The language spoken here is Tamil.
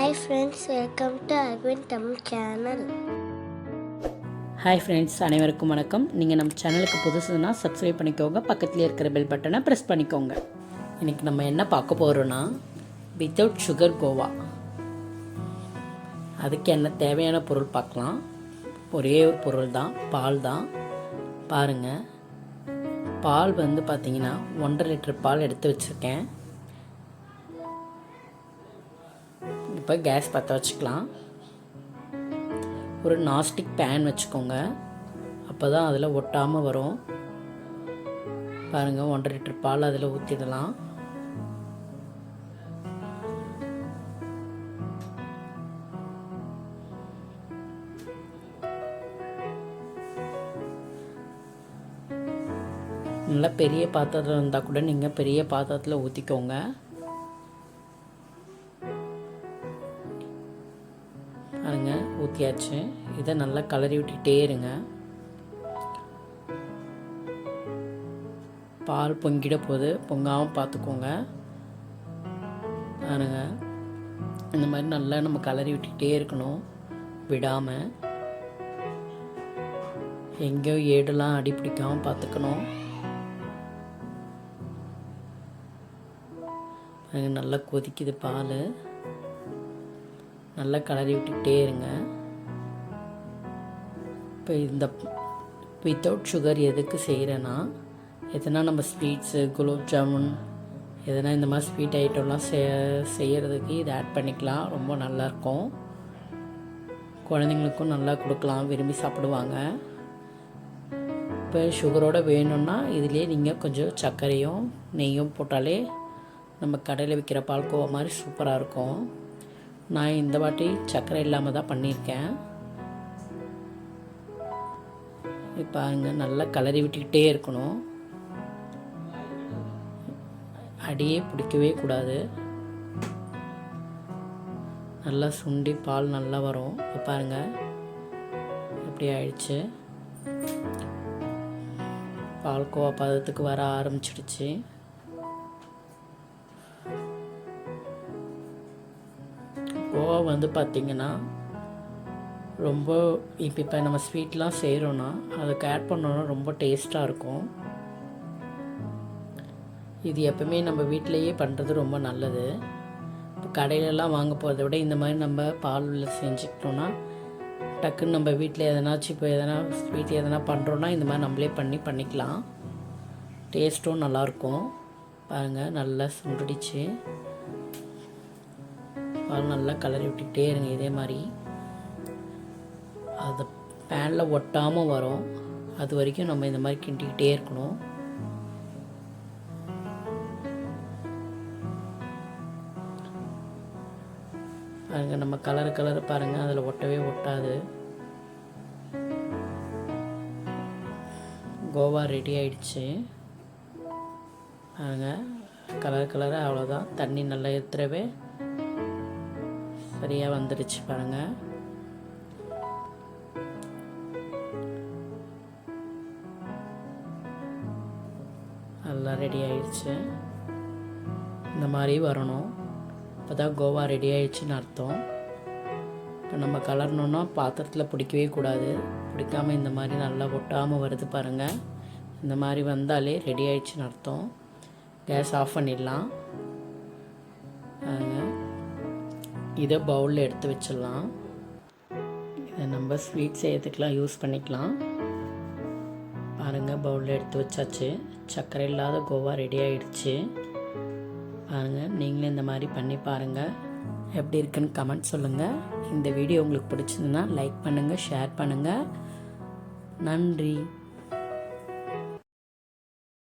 Hi friends, welcome to Arvind Tamil channel. Hi friends, அனைவருக்கும் வணக்கம். நீங்கள் நம்ம சேனலுக்கு புதுசுனா சப்ஸ்கிரைப் பண்ணிக்கோங்க, பக்கத்துலேயே இருக்கிற பெல் பட்டனை ப்ரெஸ் பண்ணிக்கோங்க. இன்றைக்கி நம்ம என்ன பார்க்க போகிறோன்னா வித்தவுட் சுகர் கோவா. அதுக்கு என்ன தேவையான பொருள் பார்க்கலாம். ஒரே ஒரு பொருள் தான், பால் தான். பாருங்கள், பால் பார்த்திங்கன்னா 1.5 லிட்டர் பால் எடுத்து வச்சுருக்கேன். இப்போ கேஸ் பற்ற வச்சுக்கலாம். ஒரு நாஸ்டிக் பேன் வச்சுக்கோங்க, அப்போ தான் அதில் ஒட்டாமல் வரும். பாருங்கள், 1.5 லிட்டர் பால் அதில் ஊற்றிடலாம். நல்லா பெரிய பாத்திரத்தில் இருந்தால் கூட நீங்கள் பெரிய பாத்திரத்தில் ஊற்றிக்கோங்க. பாருங்க, ஊற்றியாச்சு. இதை நல்லா கலரி விட்டுகிட்டே இருங்க. பால் பொங்கிட போது, பொங்காமல் பார்த்துக்கோங்க. பாருங்க, இந்த மாதிரி நல்லா நம்ம கலரி விட்டுக்கிட்டே இருக்கணும், விடாமல். எங்கேயோ ஏடெல்லாம் அடி பிடிக்காமல் பார்த்துக்கணும். நல்லா கொதிக்குது பால், நல்லா கலரி விட்டுக்கிட்டே இருங்க. இப்போ இந்த வித்தவுட் சுகர் எதுக்கு செய்கிறேன்னா, எதனா நம்ம ஸ்வீட்ஸு, குலோப் ஜாமுன், எதனா இந்த மாதிரி ஸ்வீட் ஐட்டம்லாம் செய்கிறதுக்கு இதை ஆட் பண்ணிக்கலாம். ரொம்ப நல்லாயிருக்கும். குழந்தைங்களுக்கும் நல்லா கொடுக்கலாம், விரும்பி சாப்பிடுவாங்க. இப்போ சுகரோடு வேணும்னா இதிலே நீங்கள் கொஞ்சம் சர்க்கரையும் நெய்யும் போட்டாலே நம்ம கடையில் விற்கிற பால்கோவா மாதிரி சூப்பராக இருக்கும். நான் இந்த வாட்டி சர்க்கரை இல்லாமல் தான் பண்ணியிருக்கேன். இப்போ அங்கே நல்லா கலரி விட்டுக்கிட்டே இருக்கணும். அடியே பிடிக்கவே கூடாது. நல்லா சுண்டி பால் நல்லா வரும். இப்போ பாருங்கள், எப்படி ஆயிடுச்சு. பால்கோவா பதத்துக்கு வர ஆரம்பிச்சிடுச்சு. கோவா பார்த்திங்கன்னா ரொம்ப இப்போ நம்ம ஸ்வீட்லாம் செய்கிறோன்னா அதுக்கு ஆட் பண்ணோன்னா ரொம்ப டேஸ்ட்டாக இருக்கும். இது எப்பவுமே நம்ம வீட்டிலையே பண்ணுறது ரொம்ப நல்லது. இப்போ கடையிலலாம் வாங்க போகிறத விட இந்த மாதிரி நம்ம பாலில் செஞ்சுக்கிட்டோன்னா டக்குன்னு நம்ம வீட்டில் எதனாச்சும் இப்போ எதனா ஸ்வீட் எதனா பண்ணுறோன்னா இந்த மாதிரி நம்மளே பண்ணிக்கலாம். டேஸ்ட்டும் நல்லாயிருக்கும். பாருங்கள், நல்லா சுண்டிடுச்சு. பால் நல்லா கலரி விட்டுக்கிட்டே இருங்க. இதே மாதிரி அது பேனில் ஒட்டாமல் வரும், அது வரைக்கும் நம்ம இந்த மாதிரி கிண்டிக்கிட்டே இருக்கணும். பாருங்கள், நம்ம கலர் பாருங்கள், அதில் ஒட்டவே ஒட்டாது. கோவா ரெடி ஆயிடுச்சு. பாருங்கள், கலராக அவ்வளோதான். தண்ணி நல்லா ஏற்றுறவே சரியாக வந்துடுச்சு. பாருங்கள், நல்லா ரெடி ஆயிடுச்சு. இந்த மாதிரி வரணும், இப்போ தான் கோவா ரெடி ஆயிடுச்சுன்னு அர்த்தம். இப்போ நம்ம கலரணுன்னா பாத்திரத்தில் பிடிக்கவே கூடாது. பிடிக்காமல் இந்த மாதிரி நல்லா ஒட்டாமல் வருது பாருங்கள். இந்த மாதிரி வந்தாலே ரெடி ஆயிடுச்சுன்னு அர்த்தம். கேஸ் ஆஃப் பண்ணிடலாம். இதை பவுலில் எடுத்து வச்சிடலாம். இதை நம்ம ஸ்வீட் செய்யறதுக்கெலாம் யூஸ் பண்ணிக்கலாம். பாருங்கள், பவுலில் எடுத்து வச்சாச்சு. சர்க்கரை இல்லாத கோவா ரெடி ஆகிடுச்சு. பாருங்கள், நீங்களும் இந்த மாதிரி பண்ணி பாருங்கள். எப்படி இருக்குன்னு கமெண்ட் சொல்லுங்கள். இந்த வீடியோ உங்களுக்கு பிடிச்சிருந்துன்னா லைக் பண்ணுங்கள், ஷேர் பண்ணுங்கள். நன்றி.